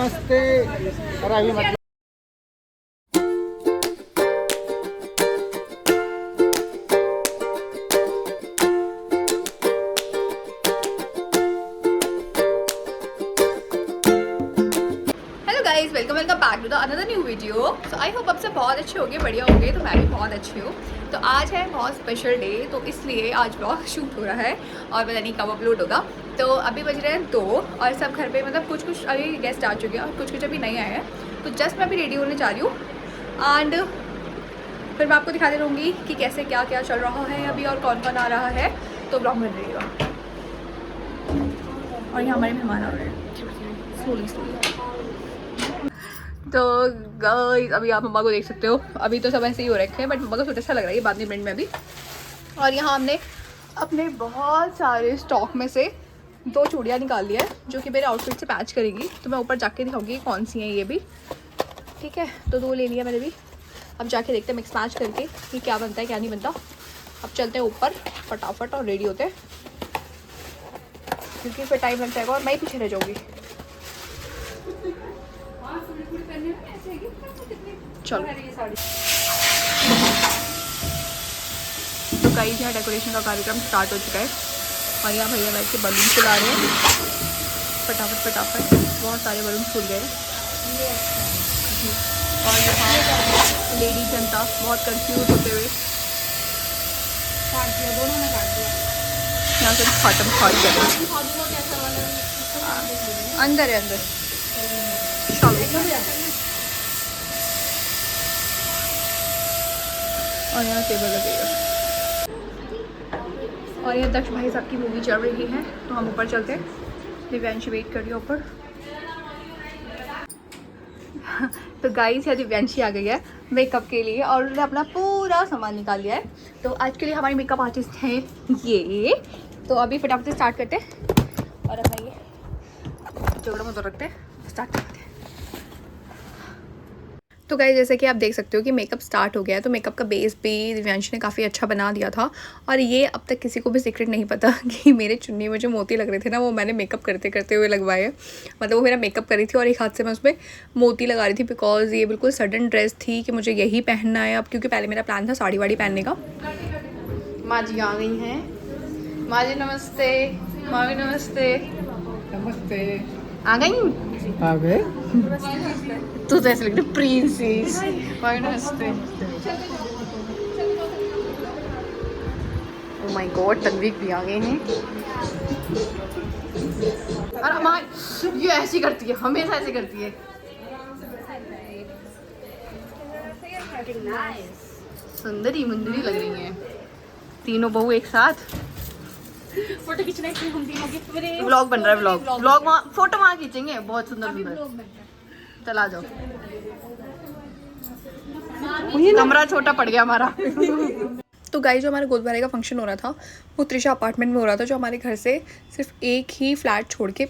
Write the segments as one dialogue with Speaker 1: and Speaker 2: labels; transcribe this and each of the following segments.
Speaker 1: नमस्ते। और अभी मतलब
Speaker 2: guys welcome back to the another new video. So I hope आप सब बहुत अच्छे होंगे, बढ़िया होंगे। तो मैं भी बहुत अच्छी हूँ। तो आज है बहुत स्पेशल डे, तो इसलिए आज ब्लॉग शूट हो रहा है और पता नहीं कब अपलोड होगा। तो अभी बज रहे हैं 2 और सब घर पे मतलब कुछ अभी गेस्ट आ चुके हैं और कुछ अभी नहीं आए हैं। तो जस्ट मैं अभी रेडी होने जा रही हूँ एंड फिर मैं आपको दिखाती रहूँगी कि कैसे क्या क्या चल रहा है अभी और कौन कौन आ रहा है। तो ब्लॉग में रहिएगा। और यहाँ हमारे मेहमान आ रहे हैं स्लोली स्लोली। तो गाइस अभी आप मम्मा को देख सकते हो, अभी तो सब ऐसे ही हो रखे हैं बट मम्मा को थोड़ा अच्छा लग रहा है ये बाद में मिनट में अभी। और यहाँ हमने अपने बहुत सारे स्टॉक में से 2 चूड़ियाँ निकाल लिया है जो कि मेरे आउटफिट से पैच करेंगी। तो मैं ऊपर जाके दिखाऊंगी कौन सी हैं ये भी, ठीक है। तो 2 ले लिया मैंने भी, अब जाके देखते हैं मिक्स मैच करके कि क्या बनता है क्या नहीं बनता। अब चलते हैं ऊपर फटाफट और रेडी होते हैं क्योंकि फिर टाइम लग जाएगा और मैं ही पीछे रह जाऊँगी। चलो तो गाइस यहाँ डेकोरेशन का कार्यक्रम स्टार्ट हो चुका है और यहाँ भैया बैठ के बलून फुला रहे हैं फटाफट। बहुत सारे बलून फूल गए और यहाँ लेडी जनता बहुत कंफ्यूज होते हुए यहाँ से खत्म फाड़ गया। अंदर है अंदर। और यहाँ टेबल लगेगा और यहाँ दक्ष भाई साहब की मूवी चल रही है। तो हम ऊपर चलते हैं, दिव्यांशी वेट कर रही है ऊपर। तो गाइस यहाँ दिव्यांशी आ गई है मेकअप के लिए और उन्होंने अपना पूरा सामान निकाल लिया है। तो आज के लिए हमारी मेकअप आर्टिस्ट हैं ये। तो अभी फटाफट से स्टार्ट करते हैं और अब ये जोड़ा मत रखते हैं, स्टार्ट करते हैं। तो गाइस जैसे कि आप देख सकते हो कि मेकअप स्टार्ट हो गया है। तो मेकअप का बेस भी दिव्यांशी ने काफ़ी अच्छा बना दिया था और ये अब तक किसी को भी सीक्रेट नहीं पता कि मेरे चुन्नी में जो मोती लग रहे थे ना वो मैंने मेकअप करते करते हुए लगवाए। मतलब वो मेरा मेकअप करी थी और एक हाथ से मैं उसमें मोती लगा रही थी बिकॉज ये बिल्कुल सडन ड्रेस थी कि मुझे यही पहनना है अब, क्योंकि पहले मेरा प्लान था साड़ी वाड़ी पहनने का। माँ जी आ गई हैं। माँ जी नमस्ते। माँ भी नमस्ते।
Speaker 1: नमस्ते।
Speaker 2: आ गई
Speaker 1: आ गए।
Speaker 2: तू तो ऐसे लग रही प्रिंसेस। नमस्ते। ओह माय गॉड तन्वीक भी आ गए हैं। अरे माँ ये ऐसी करती है, हमेशा ऐसे करती है। सुंदरी मुंदरी लग रही हैं तीनों बहू एक साथ।
Speaker 3: फोटो खींचना है हम तीनों की।
Speaker 2: व्लॉग बन रहा है, व्लॉग वहाँ फोटो वहाँ खींचेंगे बहुत सुंदर सुंदर। चला जाओ, कमरा छोटा पड़ गया हमारा। तो गाइस जो हमारे गोदबारे का फंक्शन हो रहा था वो त्रिशा अपार्टमेंट में हो रहा था, जो हमारे घर से सिर्फ एक ही फ्लैट छोड़ के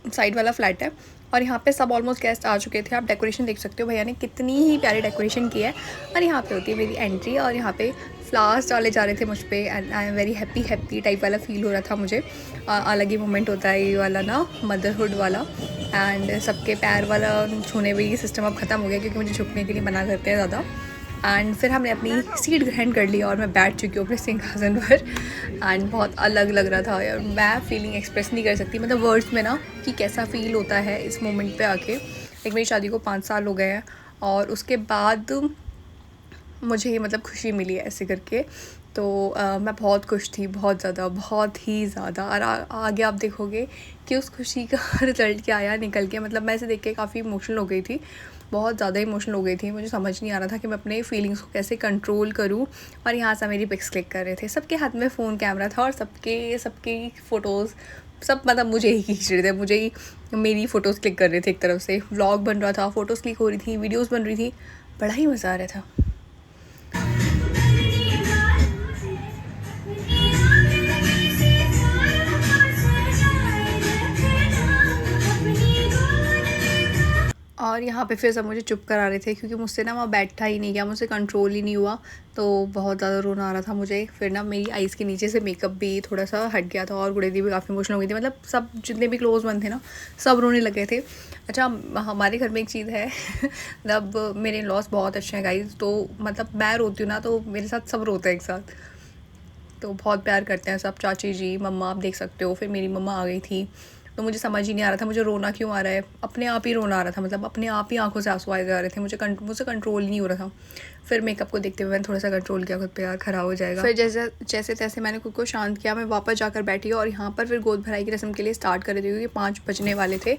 Speaker 2: साइड वाला फ्लैट है। और यहाँ पे सब ऑलमोस्ट गेस्ट आ चुके थे। आप डेकोरेशन देख सकते हो भैया ने कितनी ही प्यारी डेकोरेशन की है। और यहाँ पे होती है मेरी एंट्री और यहाँ पे फ्लावर्स डाले जा रहे थे मुझ पर and I am very happy type वाला फील हो रहा था मुझे। अलग ही मोमेंट होता है ये वाला ना, मदरहुड वाला। एंड सबके पैर वाला छूने भी सिस्टम अब ख़त्म हो गया क्योंकि मुझे झुकने के लिए मना करते हैं ज़्यादा। एंड फिर हमने अपनी सीट ग्रहण कर ली और मैं बैठ चुकी हूँ अपने सिंहासन पर। एंड बहुत अलग लग रहा था और मैं फीलिंग एक्सप्रेस नहीं कर सकती मतलब वर्ड्स में ना कि कैसा फ़ील होता है इस मोमेंट पे आके। एक मेरी शादी को 5 साल हो गए हैं और उसके बाद मुझे ये मतलब खुशी मिली है ऐसे करके। तो मैं बहुत खुश थी, बहुत ज़्यादा, बहुत ही ज़्यादा। और आगे आप देखोगे कि उस खुशी का रिज़ल्ट क्या आया निकल के। मतलब मैं इसे देख के काफ़ी इमोशनल हो गई थी, बहुत ज़्यादा इमोशनल हो गई थी। मुझे समझ नहीं आ रहा था कि मैं अपने फीलिंग्स को कैसे कंट्रोल करूं। और यहाँ से मेरी पिक्स क्लिक कर रहे थे, सबके हाथ में फ़ोन कैमरा था और सबके फ़ोटोज़ सब मतलब मुझे ही खींच रहे थे, मुझे ही मेरी फ़ोटोज़ क्लिक कर रहे थे। एक तरफ से व्लॉग बन रहा था, फ़ोटोज़ क्लिक हो रही थी, वीडियोज़ बन रही थी, बड़ा ही मज़ा आ रहा था। और यहाँ पे फिर सब मुझे चुप करा रहे थे क्योंकि मुझसे ना वहाँ बैठा ही नहीं गया, मुझसे कंट्रोल ही नहीं हुआ, तो बहुत ज़्यादा रोना आ रहा था मुझे। फिर ना मेरी आइज़ के नीचे से मेकअप भी थोड़ा सा हट गया था और गुड़े दी भी काफ़ी इमोशनल हो गई थी। मतलब सब जितने भी क्लोज वन थे ना सब रोने लगे थे। अच्छा, हमारे घर में एक चीज़ है मतलब मेरे इन लॉस बहुत अच्छे हैं गाइज, तो मतलब मैं रोती हूँ ना तो मेरे साथ सब रोते हैं एक साथ, तो बहुत प्यार करते हैं सब। चाची जी, मम्मा आप देख सकते हो। फिर मेरी मम्मा आ गई थी तो मुझे समझ ही नहीं आ रहा था मुझे रोना क्यों आ रहा है, अपने आप ही रोना आ रहा था, मतलब अपने आप ही आंखों से आंसू आए जा रहे थे, मुझसे कंट्रोल ही नहीं हो रहा था। फिर मेकअप को देखते हुए मैंने थोड़ा सा कंट्रोल किया खुद पे, यार ख़राब हो जाएगा। फिर जैसे तैसे मैंने खुद को शांत किया, मैं वापस जाकर बैठी और यहाँ पर फिर गोद भराई की रस्म के लिए स्टार्ट कर रही थी क्योंकि 5 बजने वाले थे,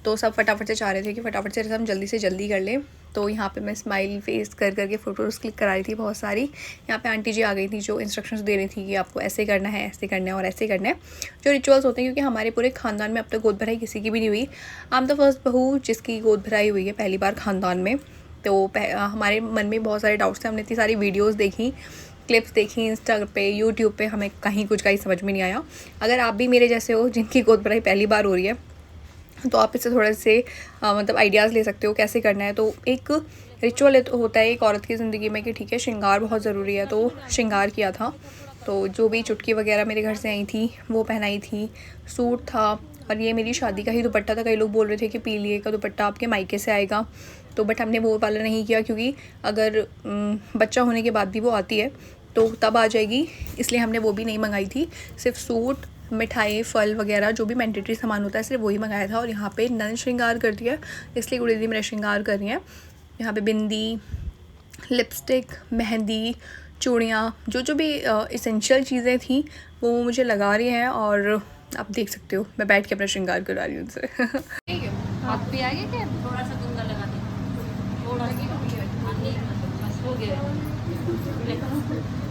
Speaker 2: तो सब फटाफट से चाह रहे थे कि फटाफट से रस्म जल्दी से जल्दी कर लें। तो यहाँ पे मैं स्माइल फेस कर करके फ़ोटोज़ क्लिक करा रही थी बहुत सारी। यहाँ पे आंटी जी आ गई थी जो इंस्ट्रक्शंस दे रही थी कि आपको ऐसे करना है, ऐसे करना है और ऐसे करना है, जो रिचुअल्स होते हैं, क्योंकि हमारे पूरे ख़ानदान में अब तक गोद भराई किसी की भी नहीं हुई। आई एम द फर्स्ट बहू जिसकी गोद भराई हुई है पहली बार ख़ानदान में। तो हमारे मन में बहुत सारे डाउट्स थे, हमने इतनी सारी वीडियोज़ देखी, क्लिप्स देखी इंस्टा पे, यूट्यूब पे, हमें कहीं कुछ समझ में नहीं आया। अगर आप भी मेरे जैसे हो जिनकी गोद भराई पहली बार हो रही है तो आप इससे थोड़े से मतलब आइडियाज़ ले सकते हो कैसे करना है। तो एक रिचुअल होता है एक औरत की ज़िंदगी में कि ठीक है श्रृंगार बहुत ज़रूरी है, तो श्रृंगार किया था। तो जो भी चुटकी वगैरह मेरे घर से आई थी वो पहनाई थी, सूट था, और ये मेरी शादी का ही दुपट्टा था। कई लोग बोल रहे थे कि पीलिए का दुपट्टा आपके मायके से आएगा, तो बट हमने वो वाला नहीं किया क्योंकि अगर बच्चा होने के बाद भी वो आती है तो तब आ जाएगी, इसलिए हमने वो भी नहीं मंगाई थी। सिर्फ सूट, मिठाई, फल वगैरह जो भी मैंडेटरी सामान होता है सिर्फ वही मंगाया था। और यहाँ पे नन श्रृंगार कर दिया, इसलिए गुड़ी दी मेरा श्रृंगार कर रही हैं। यहाँ पे बिंदी, लिपस्टिक, मेहंदी, चूड़ियाँ, जो भी इसेंशियल चीज़ें थी वो मुझे लगा रही हैं, और आप देख सकते हो मैं बैठ के अपना श्रृंगार करा रही हूँ उनसे।
Speaker 3: ठीक है, हाथ पे आएगा क्या? थोड़ा सा कुंदा लगा दे, थोड़ा सा बस हो गया।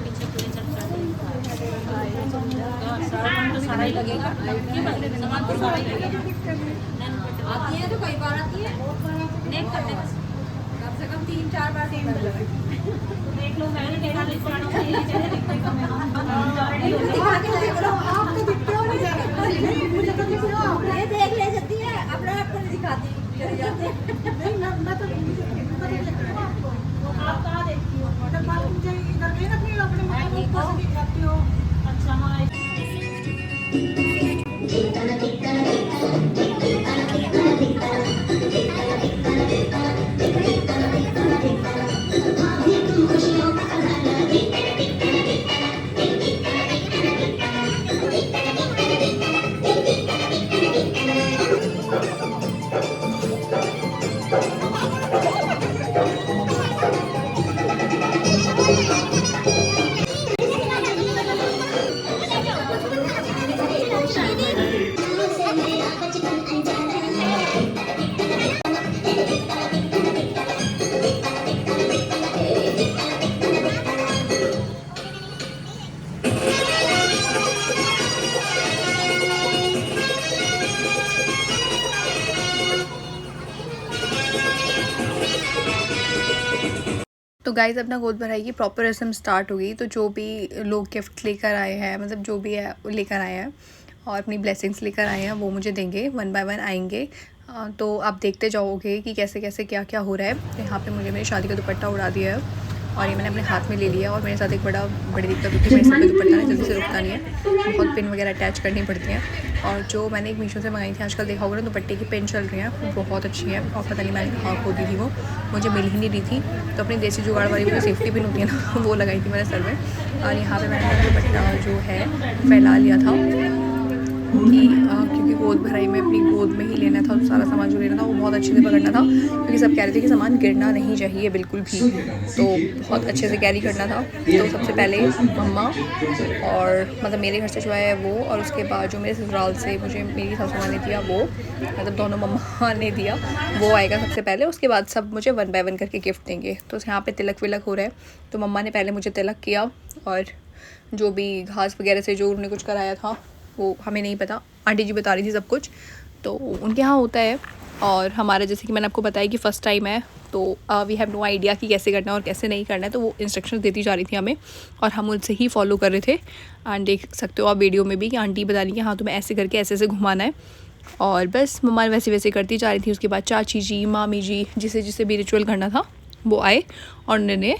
Speaker 3: पीछे पूरे चमचा सारा ही लगेगा, सामान तो सारा ही लगेगा। आती है तो कई बार आती है, नेक करते बस कम से कम 3-4 बार देख लो। मैंने देखा नहीं पुराना दिखते कम है, आप तो दिखते हो नहीं, मुझे तो दिखते हो आप, ये देख ले जाती है अपने आप को नहीं दिखाती, चले जाते नहीं। मैं तो आप कहाँ देखती हो? मतलब बात मुझे इधर गई ना, फिर अपने माँ को से दिखाती हो। अच्छा हाँ,
Speaker 2: तो गाइज़ अपना गोद भराई की प्रॉपर रस्म स्टार्ट हो गई। तो जो भी लोग गिफ्ट लेकर आए हैं, मतलब जो भी है लेकर आए हैं और अपनी ब्लेसिंग्स लेकर आए हैं वो मुझे देंगे, 1 बाय 1 आएंगे। तो आप देखते जाओगे कि कैसे कैसे क्या क्या हो रहा है। यहाँ पे मुझे मेरी शादी का दुपट्टा उड़ा दिया है और ये मैंने अपने हाथ में ले लिया। और मेरे साथ एक बड़ी दिक्कत होती है, मेरे सर पे दुपट्टा ना जल्दी से रुकता नहीं है, बहुत पिन वगैरह अटैच करनी पड़ती हैं। और जो मैंने एक मीशो से मंगाई थी, आजकल देखा होगा ना दुपट्टे की पिन चल रही हैं, वो बहुत अच्छी है। और पता नहीं मैंने कहाँ खो दी थी, वो मुझे मिल ही नहीं रही थी, तो अपनी देसी जुगाड़ वाली जो सेफ्टी पिन होती है ना वो लगाई थी मैंने सर में। और यहाँ पर मैंने दुपट्टा जो है फैला लिया था कि क्योंकि गोद भराई में अपनी गोद में ही लेना था, तो सारा सामान जो लेना था वो बहुत अच्छे से पकड़ना था, क्योंकि सब कह रहे थे कि सामान गिरना नहीं चाहिए बिल्कुल भी, तो बहुत अच्छे से कैरी करना था। तो सबसे पहले मम्मा और मतलब मेरे घर से जो है वो, और उसके बाद जो मेरे ससुराल से मुझे मेरी सासू माँ ने दिया वो, मतलब दोनों मम्मा ने दिया, वो आएगा सबसे पहले। उसके बाद सब मुझे 1 बाय 1 करके गिफ्ट देंगे। तो यहाँ पर तिलक विलक हो रहा है, तो मम्मा ने पहले मुझे तिलक किया, और जो भी घास वगैरह से जो उन्होंने कुछ कराया था वो हमें नहीं पता, आंटी जी बता रही थी सब कुछ, तो उनके यहाँ होता है। और हमारा जैसे कि मैंने आपको बताया कि फ़र्स्ट टाइम है, तो वी हैव नो आइडिया कि कैसे करना है और कैसे नहीं करना है, तो वो इंस्ट्रक्शंस देती जा रही थी हमें और हम उनसे ही फॉलो कर रहे थे। एंड देख सकते हो आप वीडियो में भी कि आंटी बता रही कि हाँ तुम्हें ऐसे करके ऐसे घुमाना है, और बस मम्मा वैसे वैसे करती जा रही थी। उसके बाद चाची जी, मामी जी, जिसे जिसे भी रिचुअल करना था वो आए और उन्होंने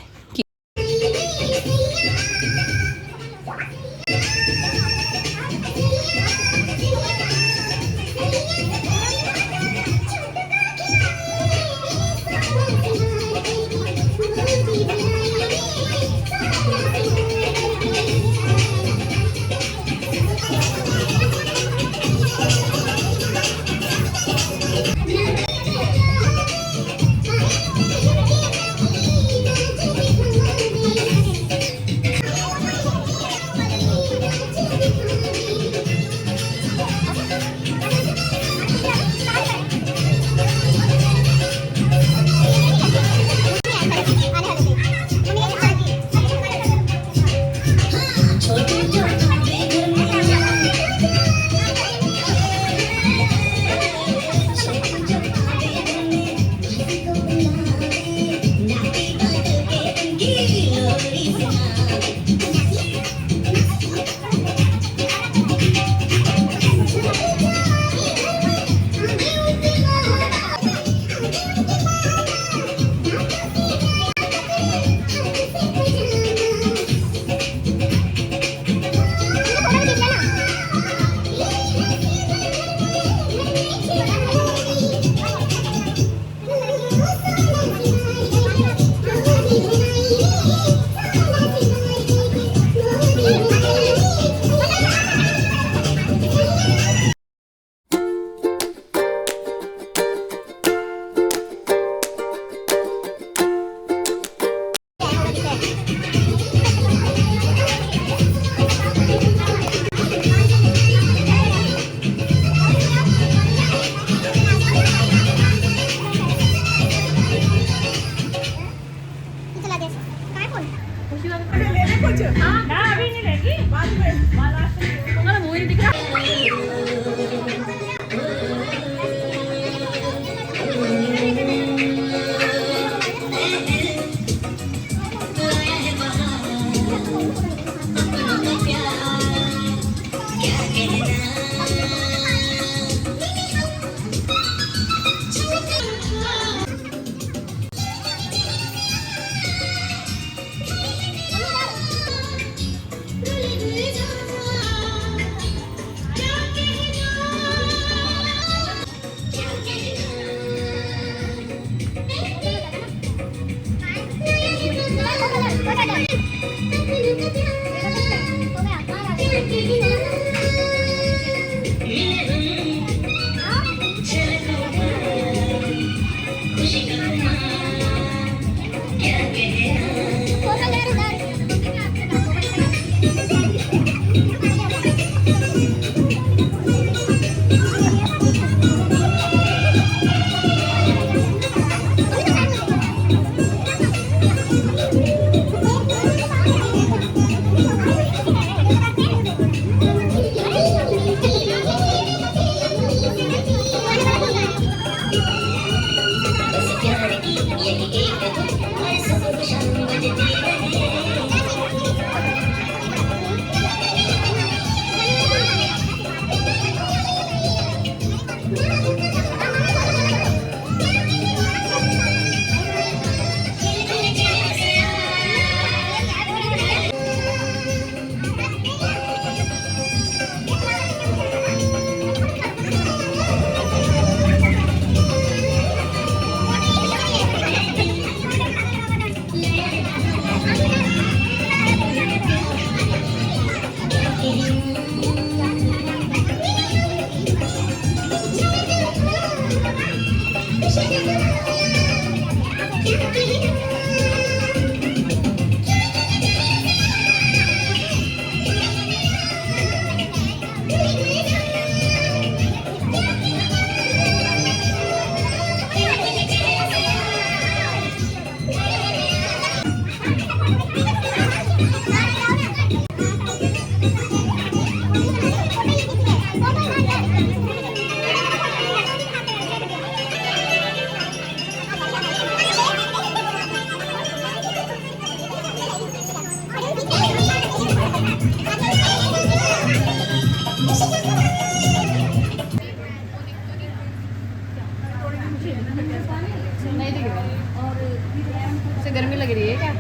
Speaker 2: उसे गर्मी लग रही है क्या?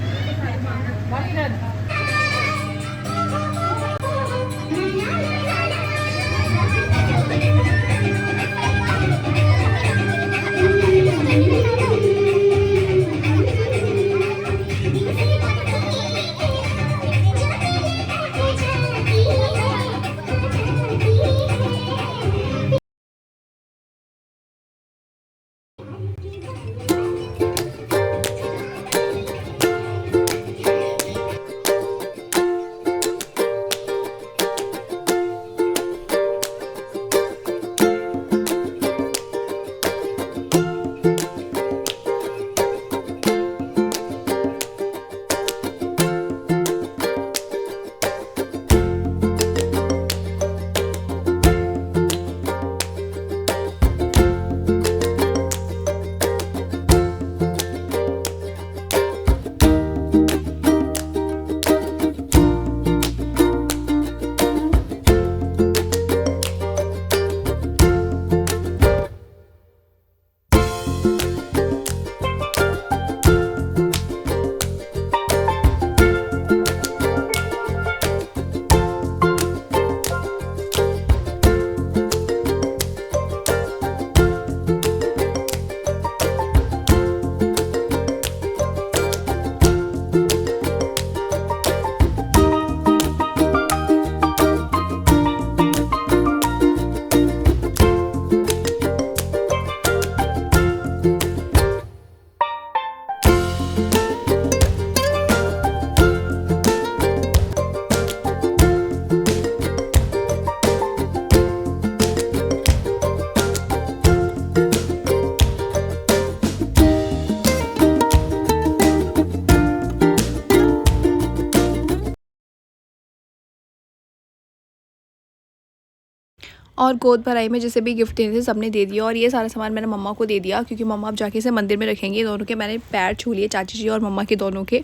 Speaker 2: और गोद भराई में जैसे भी गिफ्ट देने थे सबने दे दिया। और ये सारा सामान मैंने मम्मा को दे दिया क्योंकि मम्मा अब जाके इसे मंदिर में रखेंगे। दोनों के मैंने पैर छू लिए, चाची जी और मम्मा के दोनों के।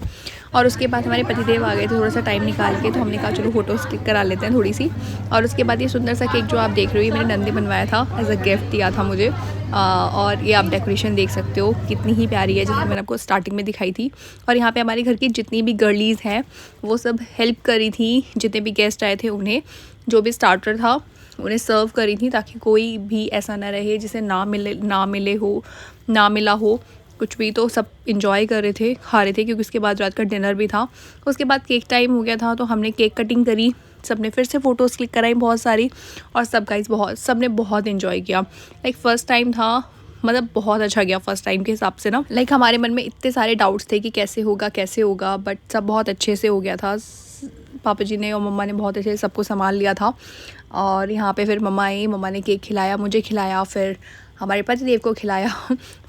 Speaker 2: और उसके बाद हमारे पतिदेव आ गए थे थोड़ा सा टाइम निकाल के, तो हमने कहा चलो फ़ोटोज़ क्लिक करा लेते हैं थोड़ी सी। और उसके बाद ये सुंदर सा केक जो आप देख रहे हो, ये मैंने नंदी बनवाया था, एज अ गिफ्ट दिया था मुझे। और ये आप डेकोरेशन देख सकते हो कितनी ही प्यारी है, जैसे मैंने आपको स्टार्टिंग में दिखाई थी। और यहाँ पे हमारे घर की जितनी भी गर्लीज़ हैं वो सब हेल्प करी थी, जितने भी गेस्ट आए थे उन्हें जो भी स्टार्टर था उन्हें सर्व करी थी, ताकि कोई भी ऐसा ना रहे जिसे ना मिला हो कुछ भी। तो सब इंजॉय कर रहे थे, खा रहे थे, क्योंकि उसके बाद रात का डिनर भी था। उसके बाद केक टाइम हो गया था, तो हमने केक कटिंग करी, सब ने फिर से फ़ोटोज़ क्लिक कराई बहुत सारी। और सब ने बहुत इन्जॉय किया। लाइक फ़र्स्ट टाइम था, मतलब बहुत अच्छा गया फ़र्स्ट टाइम के हिसाब से ना। लाइक हमारे मन में इतने सारे डाउट्स थे कि कैसे होगा, बट सब बहुत अच्छे से हो गया था। पापा जी ने और मम्मा ने बहुत अच्छे से सबको संभाल लिया था। और यहाँ पे फिर मम्मा आई, मम्मा ने केक खिलाया, मुझे खिलाया, फिर हमारे पतिदेव को खिलाया।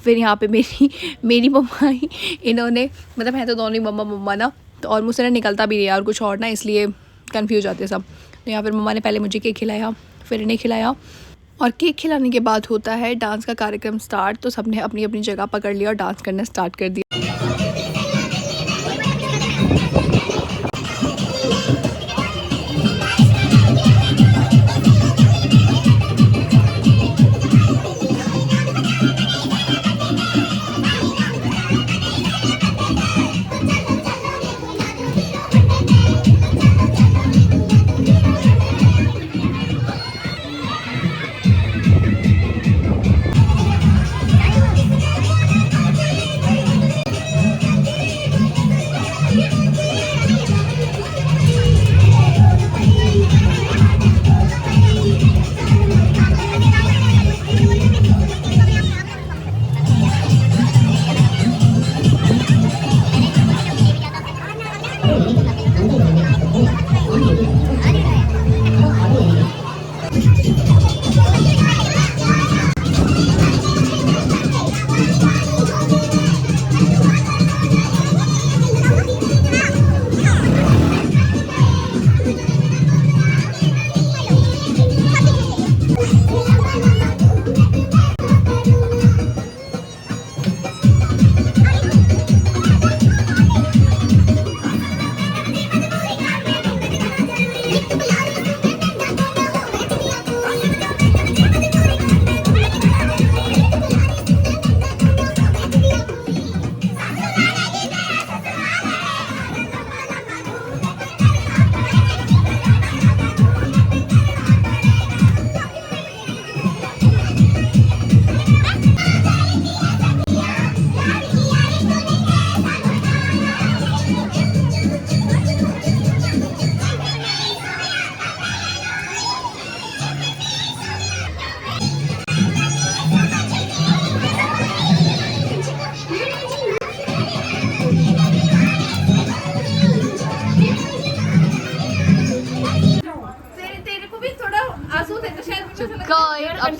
Speaker 2: फिर यहाँ पे मेरी मम्मा आई, इन्होंने, मतलब है तो दोनों ही मम्मा ना, तो और मुझसे ना निकलता भी नहीं और कुछ और ना, इसलिए कन्फ्यूज आते सब। तो यहाँ फिर मम्मा ने पहले मुझे केक खिलाया, फिर इन्हें खिलाया। और केक खिलाने के बाद होता है डांस का कार्यक्रम स्टार्ट। तो सबने अपनी अपनी जगह पकड़ लिया और डांस करना स्टार्ट कर दिया।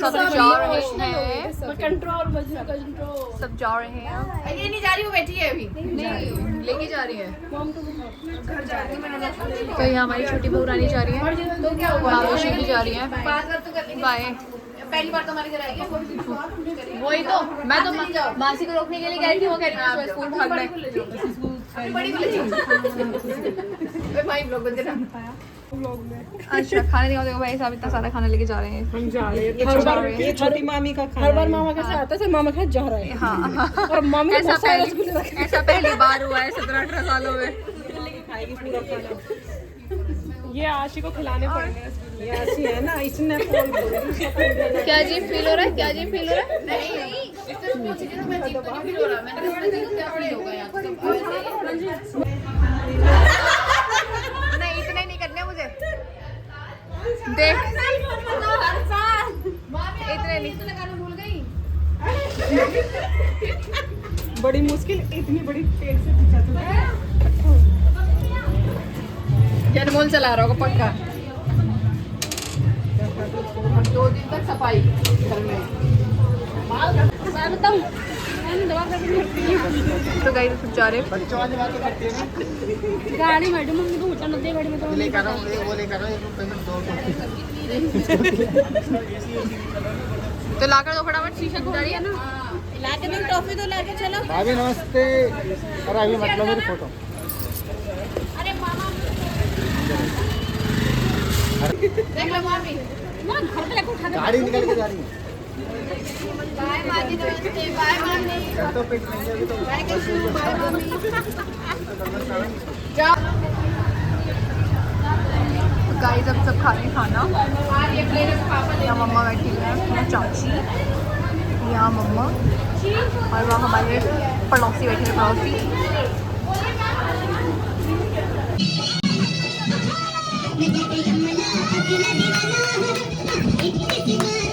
Speaker 2: सब जा रहे हैं,
Speaker 3: कंट्रोल
Speaker 2: सब जा रहे हैं।
Speaker 3: ये नहीं जा रही, वो बैठी है अभी।
Speaker 2: नहीं लेके जा रही है। तो यहाँ हमारी छोटी बहू रानी जा रही है,
Speaker 3: तो क्या हुआ?
Speaker 2: मावशी भी जा रही है।
Speaker 3: बात बात तो करनी
Speaker 2: बाय।
Speaker 3: पहली बार तो हमारे घर आएगी।
Speaker 2: वही तो मैं तो मासी को रोकने के लिए कह रही थी, वो कह रही थी स्कूल भागना है।
Speaker 3: बड़ी वाली भाई ब्लॉग बंद करना।
Speaker 2: अच्छा खाने दिखाओ, देखो भाई साहब इतना सारा खाना लेके जा रहे हैं।
Speaker 4: हम जा रहे हैं,
Speaker 2: हर बार
Speaker 4: ये छोटी मामी का खाना
Speaker 3: हर बार
Speaker 4: है।
Speaker 3: मामा के साथ आता है, मामा के साथ जा रहा है।
Speaker 2: हाँ
Speaker 3: और मम्मी
Speaker 2: ऐसा पहली बार हुआ है 17-18 सालों में।
Speaker 4: खाएगी पूरा खाना।
Speaker 3: ये आशी को खिलाने पड़ेंगे।
Speaker 4: ये ऐसी है ना, इसने फोन बोली।
Speaker 2: क्या जी फील हो रहा है, क्या जी फील हो रहा है?
Speaker 3: नहीं इससे पूछ के तो मैं जीप तो नहीं फील हो रहा। मैंने कहा मैं जीप क्या फील होगा यार।
Speaker 2: नहीं इतने नहीं करने मुझे, देख इतने नहीं।
Speaker 3: लगाना भूल गई।
Speaker 4: बड़ी मुश्किल, इतनी बड़ी पेट से पूछा तो
Speaker 2: जनमोल चला रहा होगा पक्का।
Speaker 3: 2 दिन तक सफाई घर में। मैं बताऊं मैंने दवा कर
Speaker 2: तो गाइस सब जा रहे हैं।
Speaker 1: बच्चों वाली बातें करती है ना।
Speaker 3: गाड़ी मैडम मम्मी को उठा नदी गाड़ी में तो
Speaker 1: लेकर आओ, वो लेकर आओ, एक पेमेंट दो।
Speaker 2: तो लाकर दो फटाफट, शीशा टूट रही है ना।
Speaker 3: लाके दो, टॉफी दो लाके चलो।
Speaker 1: भाभी नमस्ते। अरे अभी मतलब मेरी फोटो।
Speaker 3: अरे मामा देख लो मामी ना घर पे लेके उठा दे।
Speaker 1: गाड़ी निकल के जा रही है।
Speaker 3: बाय माजी, नमस्ते। बाय मामी।
Speaker 1: कर तो पेट नहीं अभी तो।
Speaker 3: बाय कैसे बाय मामी।
Speaker 2: गाइस अब सब खा रहे हैं खाना।
Speaker 3: और ये प्लेट पापा ले।
Speaker 2: यहाँ मम्मा बैठी हुई है, यहाँ चाची, यहाँ मम्मा, और वहाँ हमारे पड़ोसी बैठे हैं, पड़ोसी।
Speaker 5: यमुना